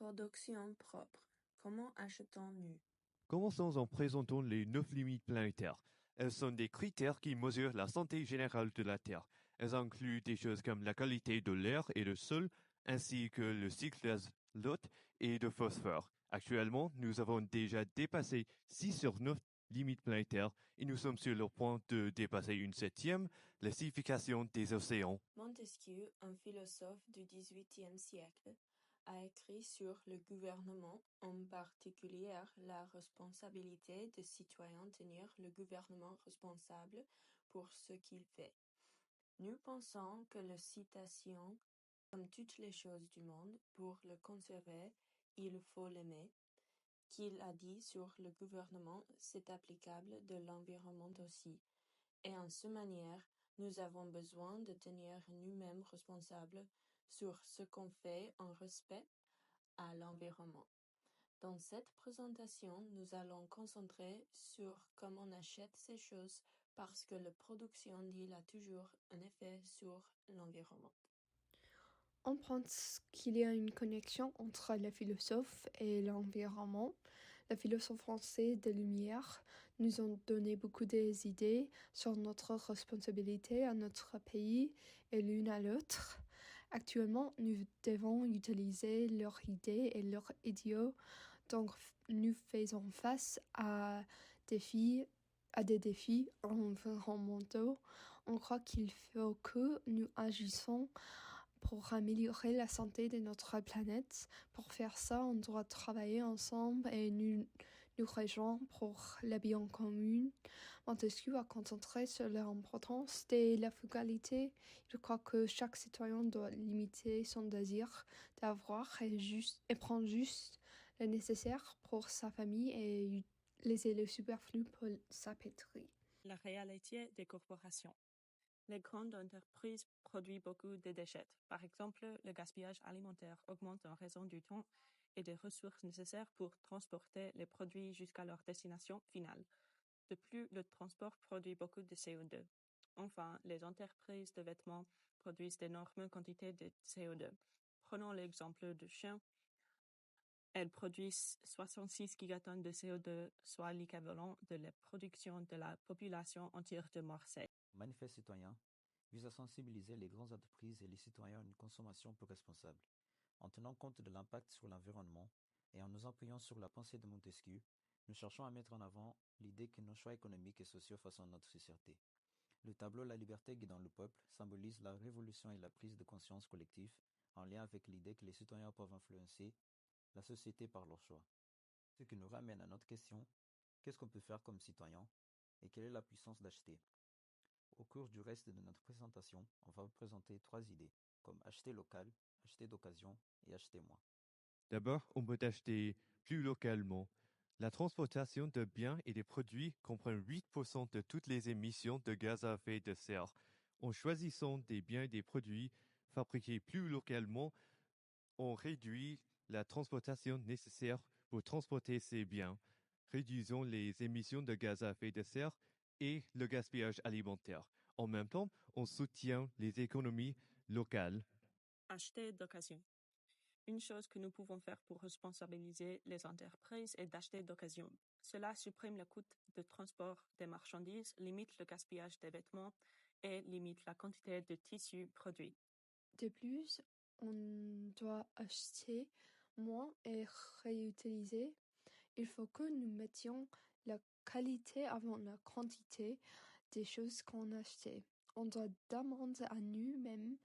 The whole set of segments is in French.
production propre. Comment achetons-nous? Commençons en présentant les 9 limites planétaires. Elles sont des critères qui mesurent la santé générale de la Terre. Elles incluent des choses comme la qualité de l'air et du sol, ainsi que le cycle d'azote et de phosphore. Actuellement, nous avons déjà dépassé 6 sur 9 limites planétaires et nous sommes sur le point de dépasser une 7e, l'acidification des océans. Montesquieu, un philosophe du XVIIIe siècle, a écrit sur le gouvernement, en particulier la responsabilité des citoyens tenir le gouvernement responsable pour ce qu'il fait. Nous pensons que la citation, comme toutes les choses du monde, pour le conserver, il faut l'aimer, qu'il a dit sur le gouvernement, c'est applicable de l'environnement aussi. Et en ce manière, nous avons besoin de tenir nous-mêmes responsables sur ce qu'on fait en respect à l'environnement. Dans cette présentation, nous allons concentrer sur comment on achète ces choses parce que la production d'île a toujours un effet sur l'environnement. On pense qu'il y a une connexion entre les philosophes et l'environnement. Les philosophes français des Lumières nous ont donné beaucoup d'idées sur notre responsabilité à notre pays et l'une à l'autre. Actuellement, nous devons utiliser leurs idées et leurs idéaux, donc nous faisons face à des défis environnementaux. On croit qu'il faut que nous agissions pour améliorer la santé de notre planète. Pour faire ça, on doit travailler ensemble et nous rejoindre pour le bien commun. Montesquieu a concentré sur l'importance de la frugalité. Je crois que chaque citoyen doit limiter son désir d'avoir et prendre juste le nécessaire pour sa famille et laisser le superflu pour sa pétrie. La réalité des corporations. Les grandes entreprises produisent beaucoup de déchets. Par exemple, le gaspillage alimentaire augmente en raison du temps et des ressources nécessaires pour transporter les produits jusqu'à leur destination finale. De plus, le transport produit beaucoup de CO2. Enfin, les entreprises de vêtements produisent d'énormes quantités de CO2. Prenons l'exemple de Shein. Elles produisent 66 gigatonnes de CO2, soit l'équivalent de la production de la population entière de Marseille. Manifeste citoyen vise à sensibiliser les grandes entreprises et les citoyens à une consommation plus responsable. En tenant compte de l'impact sur l'environnement et en nous appuyant sur la pensée de Montesquieu, nous cherchons à mettre en avant l'idée que nos choix économiques et sociaux façonnent notre société. Le tableau La liberté guidant le peuple symbolise la révolution et la prise de conscience collective en lien avec l'idée que les citoyens peuvent influencer la société par leurs choix. Ce qui nous ramène à notre question, qu'est-ce qu'on peut faire comme citoyen et quelle est la puissance d'acheter? Au cours du reste de notre présentation, on va vous présenter 3 idées, comme acheter local, acheter d'occasion et acheter moins. D'abord, on peut acheter plus localement. La transportation de biens et de produits comprend 8% de toutes les émissions de gaz à effet de serre. En choisissant des biens et des produits fabriqués plus localement, on réduit la transportation nécessaire pour transporter ces biens, réduisons les émissions de gaz à effet de serre et le gaspillage alimentaire. En même temps, on soutient les économies locales. Acheter d'occasion. Une chose que nous pouvons faire pour responsabiliser les entreprises est d'acheter d'occasion. Cela supprime le coût de transport des marchandises, limite le gaspillage des vêtements et limite la quantité de tissus produits. De plus, on doit acheter moins et réutiliser. Il faut que nous mettions la qualité avant la quantité des choses qu'on achète. On doit demander à nous-mêmes,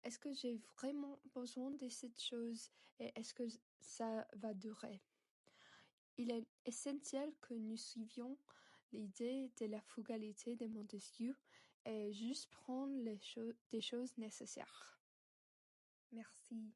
est-ce que j'ai vraiment besoin de cette chose et est-ce que ça va durer? Il est essentiel que nous suivions l'idée de la frugalité de Montesquieu et juste prendre des choses nécessaires. Merci.